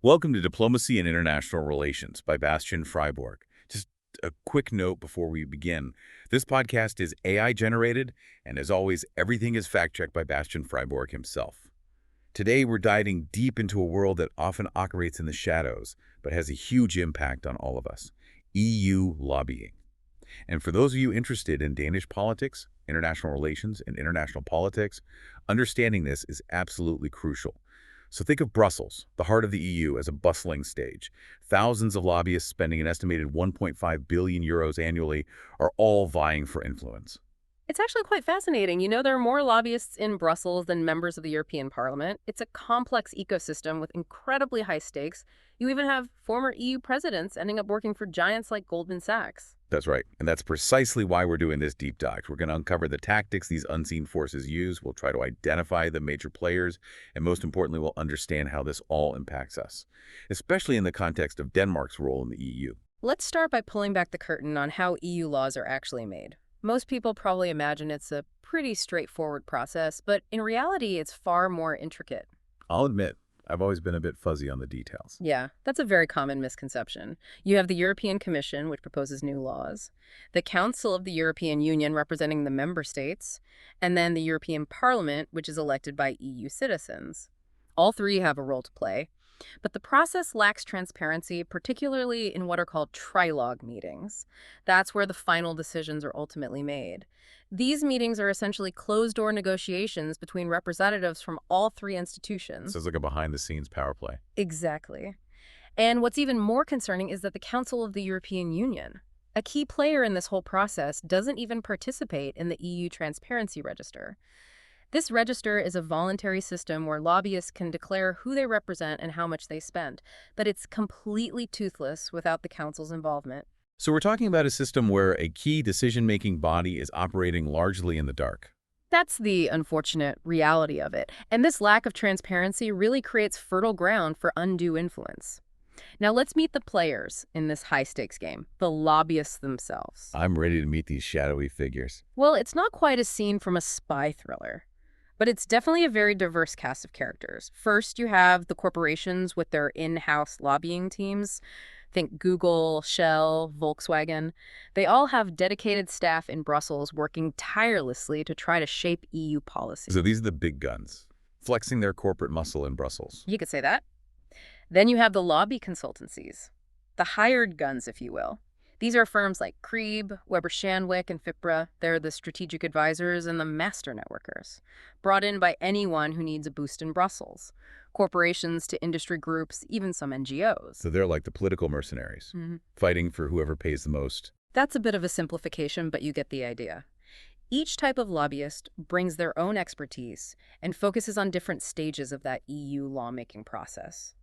Welcome to Diplomacy and International Relations by Bastian Freiburg. Just a quick note before we begin. This podcast is AI generated, and as always, everything is fact-checked by Bastian Freiburg himself. Today, we're diving deep into a world that often operates in the shadows, but has a huge impact on all of us: EU lobbying. And for those of you interested in Danish politics, international relations, and international politics, understanding this is absolutely crucial. So think of Brussels, the heart of the EU, as a bustling stage. Thousands of lobbyists spending an estimated 1.5 billion euros annually are all vying for influence. It's actually quite fascinating. There are more lobbyists in Brussels than members of the European Parliament. It's a complex ecosystem with incredibly high stakes. You even have former EU presidents ending up working for giants like Goldman Sachs. That's right, and that's precisely why we're doing this deep dive. We're going to uncover the tactics these unseen forces use. We'll try to identify the major players, and most importantly, we'll understand how this all impacts us, especially in the context of Denmark's role in the EU. Let's start by pulling back the curtain on how EU laws are actually made. Most people probably imagine it's a pretty straightforward process, but in reality, it's far more intricate. I'll admit, I've always been a bit fuzzy on the details. Yeah, that's a very common misconception. You have the European Commission, which proposes new laws, the Council of the European Union representing the member states, and then the European Parliament, which is elected by EU citizens. All three have a role to play, but the process lacks transparency, particularly in what are called trilogue meetings. That's where the final decisions are ultimately made. These meetings are essentially closed-door negotiations between representatives from all three institutions. Sounds like a behind-the-scenes power play. Exactly. And what's even more concerning is that the Council of the European Union, a key player in this whole process, doesn't even participate in the EU Transparency Register. This register is a voluntary system where lobbyists can declare who they represent and how much they spend, but it's completely toothless without the Council's involvement. So we're talking about a system where a key decision-making body is operating largely in the dark. That's the unfortunate reality of it, and this lack of transparency really creates fertile ground for undue influence. Now let's meet the players in this high-stakes game, the lobbyists themselves. I'm ready to meet these shadowy figures. Well, it's not quite a scene from a spy thriller, but it's definitely a very diverse cast of characters. First, you have the corporations with their in-house lobbying teams. Think Google, Shell, Volkswagen. They all have dedicated staff in Brussels working tirelessly to try to shape EU policy. So these are the big guns, flexing their corporate muscle in Brussels. You could say that. Then you have the lobby consultancies, the hired guns, if you will. These are firms like Krieb, Weber Shandwick, and FIPRA. They're the strategic advisors and the master networkers, brought in by anyone who needs a boost in Brussels. Corporations to industry groups, even some NGOs. So they're like the political mercenaries, fighting for whoever pays the most. That's a bit of a simplification, but you get the idea. Each type of lobbyist brings their own expertise and focuses on different stages of that EU lawmaking process.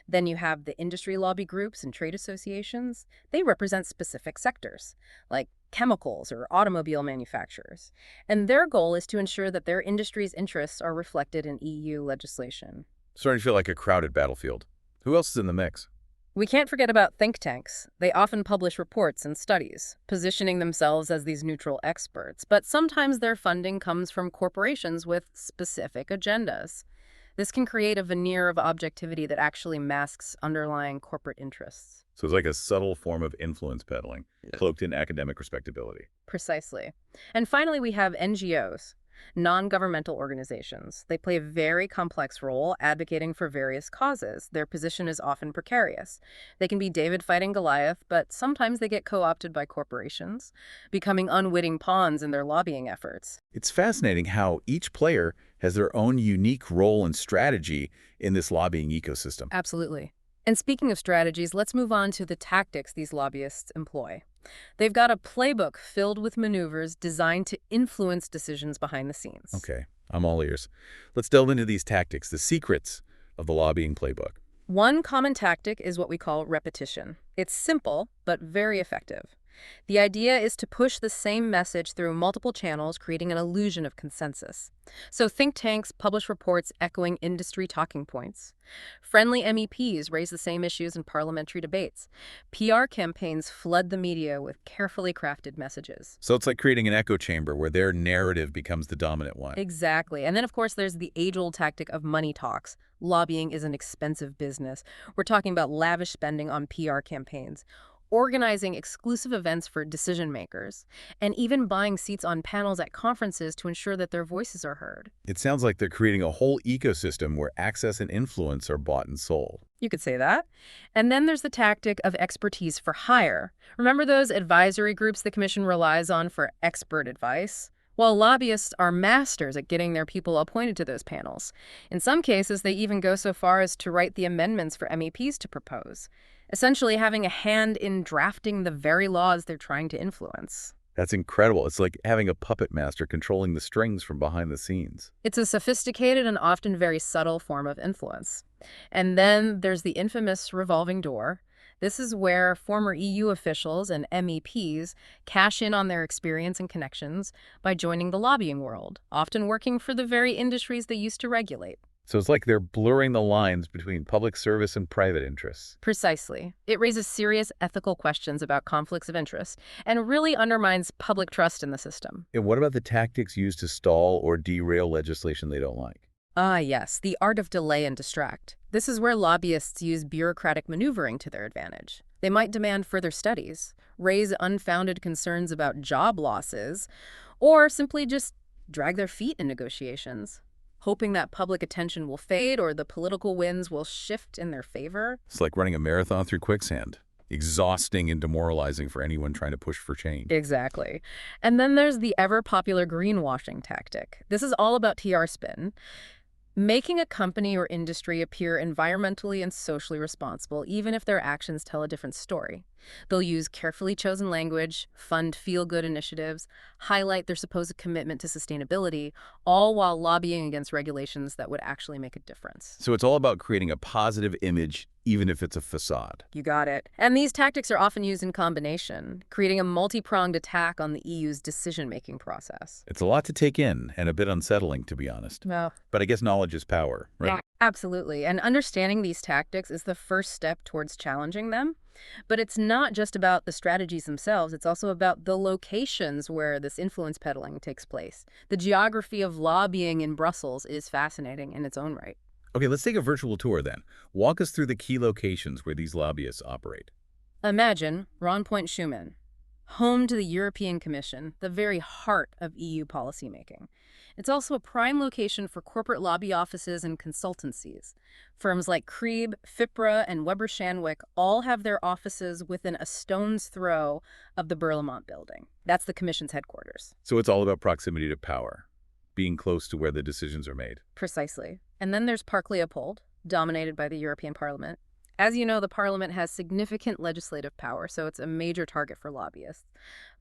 Then you have the industry lobby groups and trade associations. They represent specific sectors, like chemicals or automobile manufacturers. And their goal is to ensure that their industry's interests are reflected in EU legislation. Starting to feel like a crowded battlefield. Who else is in the mix? We can't forget about think tanks. They often publish reports and studies, positioning themselves as these neutral experts. But sometimes their funding comes from corporations with specific agendas. This can create a veneer of objectivity that actually masks underlying corporate interests. So it's like a subtle form of influence peddling, cloaked in academic respectability. Precisely. And finally, we have NGOs, non-governmental organizations. They play a very complex role advocating for various causes. Their position is often precarious. They can be David fighting Goliath, but sometimes they get co-opted by corporations, becoming unwitting pawns in their lobbying efforts. It's fascinating how each player has their own unique role and strategy in this lobbying ecosystem. Absolutely. And speaking of strategies, let's move on to the tactics these lobbyists employ. They've got a playbook filled with maneuvers designed to influence decisions behind the scenes. Okay, I'm all ears. Let's delve into these tactics, the secrets of the lobbying playbook. One common tactic is what we call repetition. It's simple, but very effective. The idea is to push the same message through multiple channels, creating an illusion of consensus. So think tanks publish reports echoing industry talking points. Friendly MEPs raise the same issues in parliamentary debates. PR campaigns flood the media with carefully crafted messages. So it's like creating an echo chamber where their narrative becomes the dominant one. Exactly. And then, of course, there's the age-old tactic of money talks. Lobbying is an expensive business. We're talking about lavish spending on PR campaigns, organizing exclusive events for decision makers, and even buying seats on panels at conferences to ensure that their voices are heard. It sounds like they're creating a whole ecosystem where access and influence are bought and sold. You could say that. And then there's the tactic of expertise for hire. Remember those advisory groups the commission relies on for expert advice? Well, lobbyists are masters at getting their people appointed to those panels. In some cases, they even go so far as to write the amendments for MEPs to propose, essentially having a hand in drafting the very laws they're trying to influence. That's incredible. It's like having a puppet master controlling the strings from behind the scenes. It's a sophisticated and often very subtle form of influence. And then there's the infamous revolving door. This is where former EU officials and MEPs cash in on their experience and connections by joining the lobbying world, often working for the very industries they used to regulate. So it's like they're blurring the lines between public service and private interests. Precisely. It raises serious ethical questions about conflicts of interest and really undermines public trust in the system. And what about the tactics used to stall or derail legislation they don't like? Ah, yes, the art of delay and distract. This is where lobbyists use bureaucratic maneuvering to their advantage. They might demand further studies, raise unfounded concerns about job losses, or simply just drag their feet in negotiations, hoping that public attention will fade or the political winds will shift in their favor. It's like running a marathon through quicksand. Exhausting and demoralizing for anyone trying to push for change. Exactly. And then there's the ever-popular greenwashing tactic. This is all about TR spin. Making a company or industry appear environmentally and socially responsible, even if their actions tell a different story. They'll use carefully chosen language, fund feel-good initiatives, highlight their supposed commitment to sustainability, all while lobbying against regulations that would actually make a difference. So it's all about creating a positive image, even if it's a facade. You got it. And these tactics are often used in combination, creating a multi-pronged attack on the EU's decision-making process. It's a lot to take in and a bit unsettling, to be honest. Well, But I guess knowledge is power, right? yeah, absolutely. And understanding these tactics is the first step towards challenging them. But it's not just about the strategies themselves, it's also about the locations where this influence peddling takes place. The geography of lobbying in Brussels is fascinating in its own right. Okay, let's take a virtual tour then. Walk us through the key locations where these lobbyists operate. Imagine Ron Point Schumann, home to the European Commission, the very heart of EU policymaking. It's also a prime location for corporate lobby offices and consultancies. Firms like Krieb, FIPRA, and Weber Shandwick all have their offices within a stone's throw of the Berlaymont building. That's the Commission's headquarters. So it's all about proximity to power, being close to where the decisions are made. Precisely. And then there's Park Leopold, dominated by the European Parliament. As you know, the Parliament has significant legislative power, so it's a major target for lobbyists.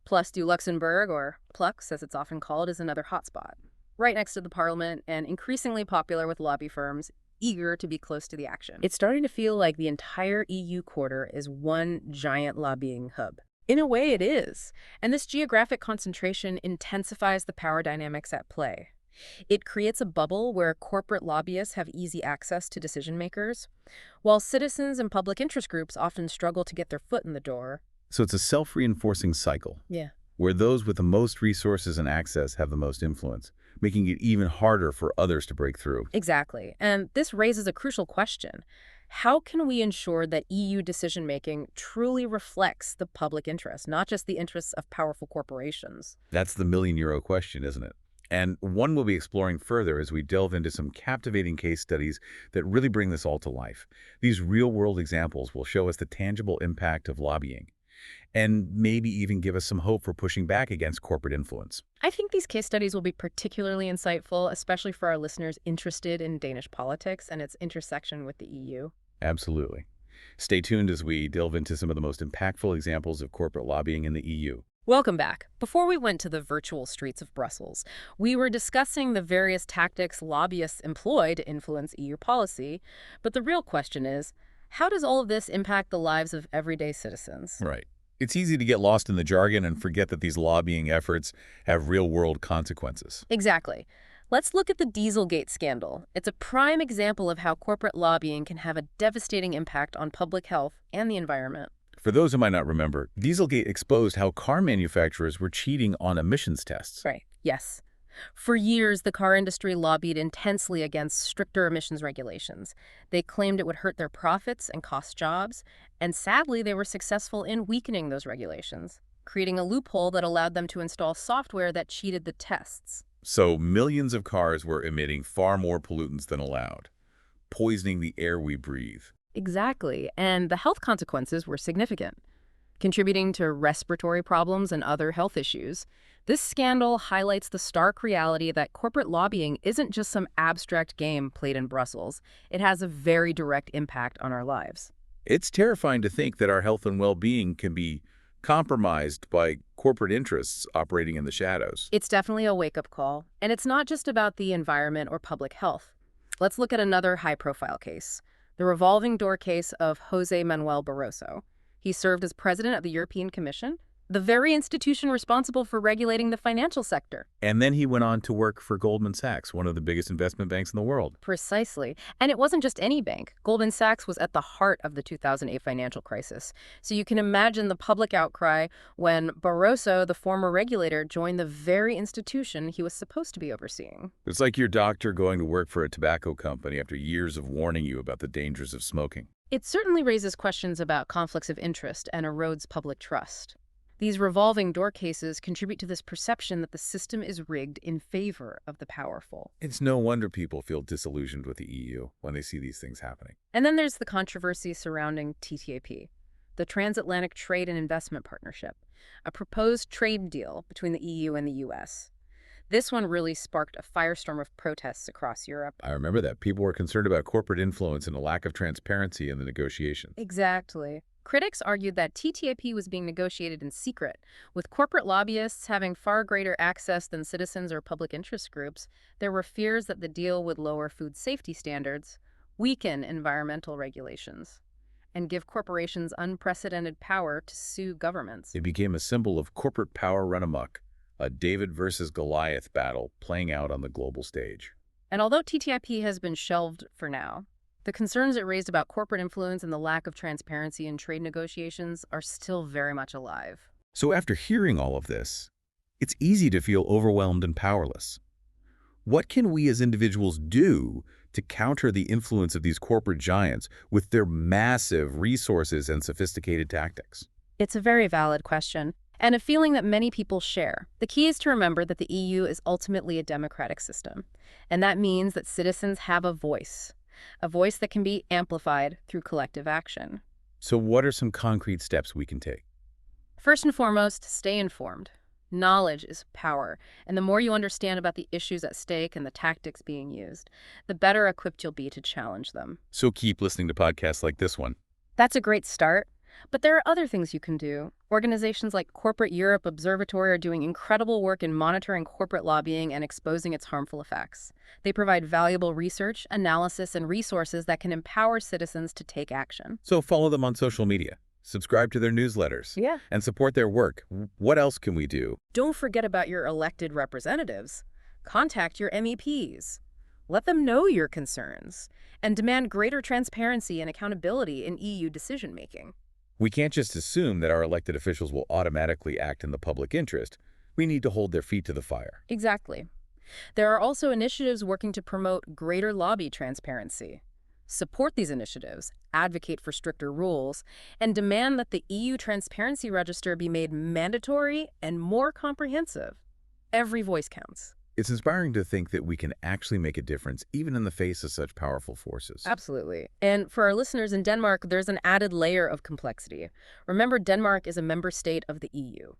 Place du Luxembourg, or Plux as it's often called, is another hotspot. Right next to the Parliament and increasingly popular with lobby firms eager to be close to the action. It's starting to feel like the entire EU quarter is one giant lobbying hub. In a way, it is. And this geographic concentration intensifies the power dynamics at play. It creates a bubble where corporate lobbyists have easy access to decision makers, while citizens and public interest groups often struggle to get their foot in the door. So it's a self-reinforcing cycle. Yeah. Where those with the most resources and access have the most influence, making it even harder for others to break through. Exactly. And this raises a crucial question. How can we ensure that EU decision-making truly reflects the public interest, not just the interests of powerful corporations? That's the million-euro question, isn't it? And one we'll be exploring further as we delve into some captivating case studies that really bring this all to life. These real-world examples will show us the tangible impact of lobbying, and maybe even give us some hope for pushing back against corporate influence. I think these case studies will be particularly insightful, especially for our listeners interested in Danish politics and its intersection with the EU. Absolutely. Stay tuned as we delve into some of the most impactful examples of corporate lobbying in the EU. Welcome back. Before we went to the virtual streets of Brussels, we were discussing the various tactics lobbyists employ to influence EU policy, but the real question is, how does all of this impact the lives of everyday citizens? Right. It's easy to get lost in the jargon and forget that these lobbying efforts have real-world consequences. Exactly. Let's look at the Dieselgate scandal. It's a prime example of how corporate lobbying can have a devastating impact on public health and the environment. For those who might not remember, Dieselgate exposed how car manufacturers were cheating on emissions tests. Right. Yes. For years, the car industry lobbied intensely against stricter emissions regulations. They claimed it would hurt their profits and cost jobs, and sadly, they were successful in weakening those regulations, creating a loophole that allowed them to install software that cheated the tests. So millions of cars were emitting far more pollutants than allowed, poisoning the air we breathe. Exactly, and the health consequences were significant, contributing to respiratory problems and other health issues. This scandal highlights the stark reality that corporate lobbying isn't just some abstract game played in Brussels. It has a very direct impact on our lives. It's terrifying to think that our health and well-being can be compromised by corporate interests operating in the shadows. It's definitely a wake-up call, and it's not just about the environment or public health. Let's look at another high-profile case, the revolving door case of Jose Manuel Barroso. He served as president of the European Commission, the very institution responsible for regulating the financial sector. And then he went on to work for Goldman Sachs, one of the biggest investment banks in the world. Precisely. And it wasn't just any bank. Goldman Sachs was at the heart of the 2008 financial crisis. So you can imagine the public outcry when Barroso, the former regulator, joined the very institution he was supposed to be overseeing. It's like your doctor going to work for a tobacco company after years of warning you about the dangers of smoking. It certainly raises questions about conflicts of interest and erodes public trust. These revolving door cases contribute to this perception that the system is rigged in favor of the powerful. It's no wonder people feel disillusioned with the EU when they see these things happening. And then there's the controversy surrounding TTIP, the Transatlantic Trade and Investment Partnership, a proposed trade deal between the EU and the US. This one really sparked a firestorm of protests across Europe. I remember that. People were concerned about corporate influence and a lack of transparency in the negotiations. Exactly. Critics argued that TTIP was being negotiated in secret, with corporate lobbyists having far greater access than citizens or public interest groups. There were fears that the deal would lower food safety standards, weaken environmental regulations, and give corporations unprecedented power to sue governments. It became a symbol of corporate power run amok, a David versus Goliath battle playing out on the global stage. And although TTIP has been shelved for now, the concerns it raised about corporate influence and the lack of transparency in trade negotiations are still very much alive. So after hearing all of this, it's easy to feel overwhelmed and powerless. What can we as individuals do to counter the influence of these corporate giants with their massive resources and sophisticated tactics? It's a very valid question, and a feeling that many people share. The key is to remember that the EU is ultimately a democratic system, and that means that citizens have a voice that can be amplified through collective action. So what are some concrete steps we can take? First and foremost, stay informed. Knowledge is power, and the more you understand about the issues at stake and the tactics being used, the better equipped you'll be to challenge them. So keep listening to podcasts like this one. That's a great start, but there are other things you can do. Organizations like Corporate Europe Observatory are doing incredible work in monitoring corporate lobbying and exposing its harmful effects. They provide valuable research, analysis, and resources that can empower citizens to take action. So follow them on social media, subscribe to their newsletters, Yeah. and support their work. What else can we do? Don't forget about your elected representatives. Contact your MEPs. Let them know your concerns, and demand greater transparency and accountability in EU decision-making. We can't just assume that our elected officials will automatically act in the public interest. We need to hold their feet to the fire. Exactly. There are also initiatives working to promote greater lobby transparency. Support these initiatives, advocate for stricter rules, and demand that the EU Transparency Register be made mandatory and more comprehensive. Every voice counts. It's inspiring to think that we can actually make a difference even in the face of such powerful forces. Absolutely. And for our listeners in Denmark, there's an added layer of complexity. Remember, Denmark is a member state of the EU.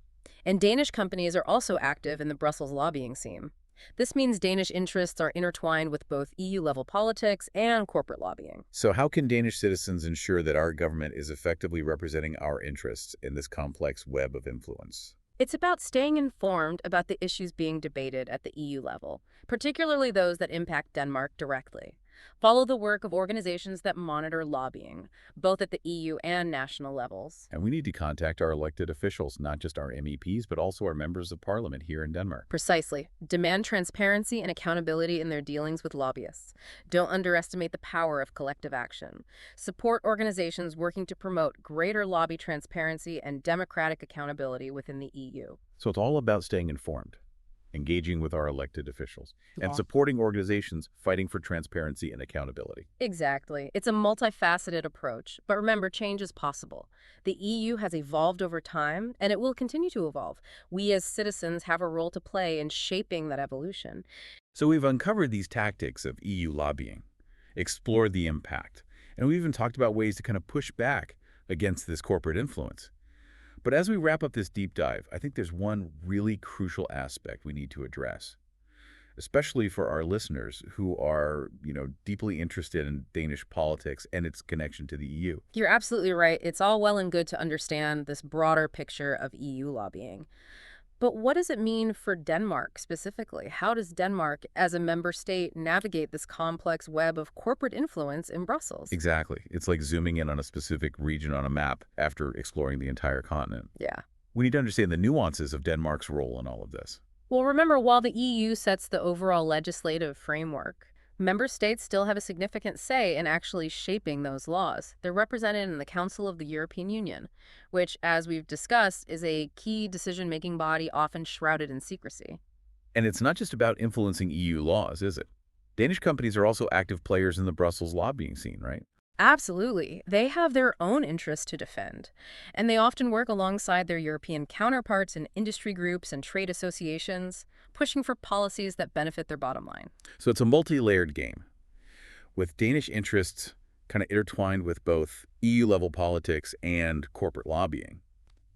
And Danish companies are also active in the Brussels lobbying scene. This means Danish interests are intertwined with both EU-level politics and corporate lobbying. So how can Danish citizens ensure that our government is effectively representing our interests in this complex web of influence? It's about staying informed about the issues being debated at the EU level, particularly those that impact Denmark directly. Follow the work of organizations that monitor lobbying, both at the EU and national levels. And we need to contact our elected officials, not just our MEPs, but also our members of parliament here in Denmark. Precisely. Demand transparency and accountability in their dealings with lobbyists. Don't underestimate the power of collective action. Support organizations working to promote greater lobby transparency and democratic accountability within the EU. So it's all about staying informed, engaging with our elected officials, and Yeah. supporting organizations fighting for transparency and accountability. Exactly. It's a multifaceted approach, but remember, change is possible. The EU has evolved over time, and it will continue to evolve. We as citizens have a role to play in shaping that evolution. So we've uncovered these tactics of EU lobbying, explored the impact, and we even talked about ways to kind of push back against this corporate influence. But as we wrap up this deep dive, I think there's one really crucial aspect we need to address, especially for our listeners who are, deeply interested in Danish politics and its connection to the EU. You're absolutely right. It's all well and good to understand this broader picture of EU lobbying. But what does it mean for Denmark specifically? How does Denmark, as a member state, navigate this complex web of corporate influence in Brussels? Exactly. It's like zooming in on a specific region on a map after exploring the entire continent. Yeah. We need to understand the nuances of Denmark's role in all of this. Well, remember, while the EU sets the overall legislative framework, member states still have a significant say in actually shaping those laws. They're represented in the Council of the European Union, which, as we've discussed, is a key decision-making body often shrouded in secrecy. And it's not just about influencing EU laws, is it? Danish companies are also active players in the Brussels lobbying scene, right? Absolutely. They have their own interests to defend, and they often work alongside their European counterparts in industry groups and trade associations, pushing for policies that benefit their bottom line. So it's a multi-layered game, with Danish interests kind of intertwined with both EU-level politics and corporate lobbying.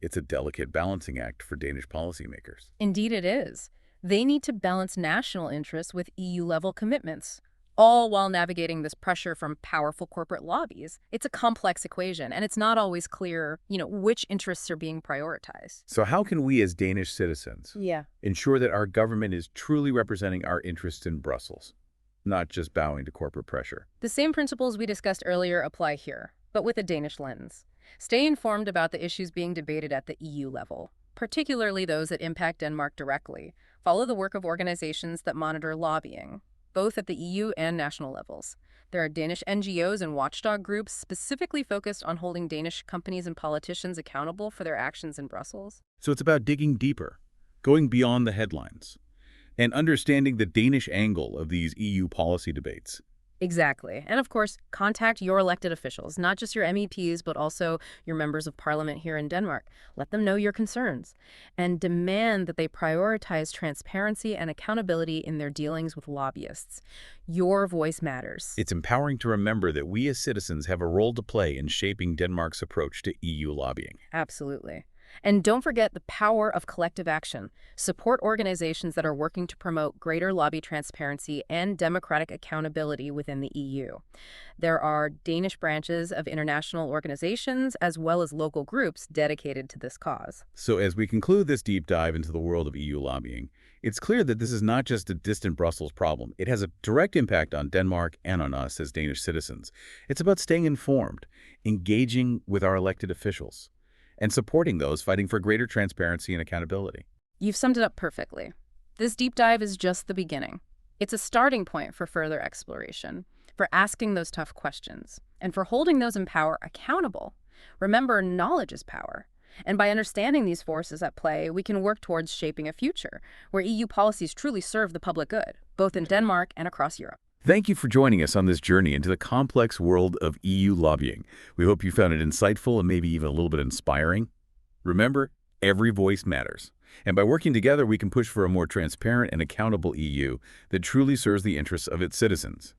It's a delicate balancing act for Danish policymakers. Indeed it is. They need to balance national interests with EU-level commitments, all while navigating this pressure from powerful corporate lobbies. It's a complex equation, and it's not always clear, which interests are being prioritized. So how can we as Danish citizens Yeah. ensure that our government is truly representing our interests in Brussels, not just bowing to corporate pressure? The same principles we discussed earlier apply here, but with a Danish lens. Stay informed about the issues being debated at the EU level, particularly those that impact Denmark directly. Follow the work of organizations that monitor lobbying, both at the EU and national levels. There are Danish NGOs and watchdog groups specifically focused on holding Danish companies and politicians accountable for their actions in Brussels. So it's about digging deeper, going beyond the headlines, and understanding the Danish angle of these EU policy debates. Exactly. And of course, contact your elected officials, not just your MEPs, but also your members of parliament here in Denmark. Let them know your concerns and demand that they prioritize transparency and accountability in their dealings with lobbyists. Your voice matters. It's empowering to remember that we as citizens have a role to play in shaping Denmark's approach to EU lobbying. Absolutely. And don't forget the power of collective action. Support organizations that are working to promote greater lobby transparency and democratic accountability within the EU. There are Danish branches of international organizations as well as local groups dedicated to this cause. So as we conclude this deep dive into the world of EU lobbying, it's clear that this is not just a distant Brussels problem. It has a direct impact on Denmark and on us as Danish citizens. It's about staying informed, engaging with our elected officials, and supporting those fighting for greater transparency and accountability. You've summed it up perfectly. This deep dive is just the beginning. It's a starting point for further exploration, for asking those tough questions, and for holding those in power accountable. Remember, knowledge is power. And by understanding these forces at play, we can work towards shaping a future where EU policies truly serve the public good, both in Denmark and across Europe. Thank you for joining us on this journey into the complex world of EU lobbying. We hope you found it insightful and maybe even a little bit inspiring. Remember, every voice matters. And by working together, we can push for a more transparent and accountable EU that truly serves the interests of its citizens.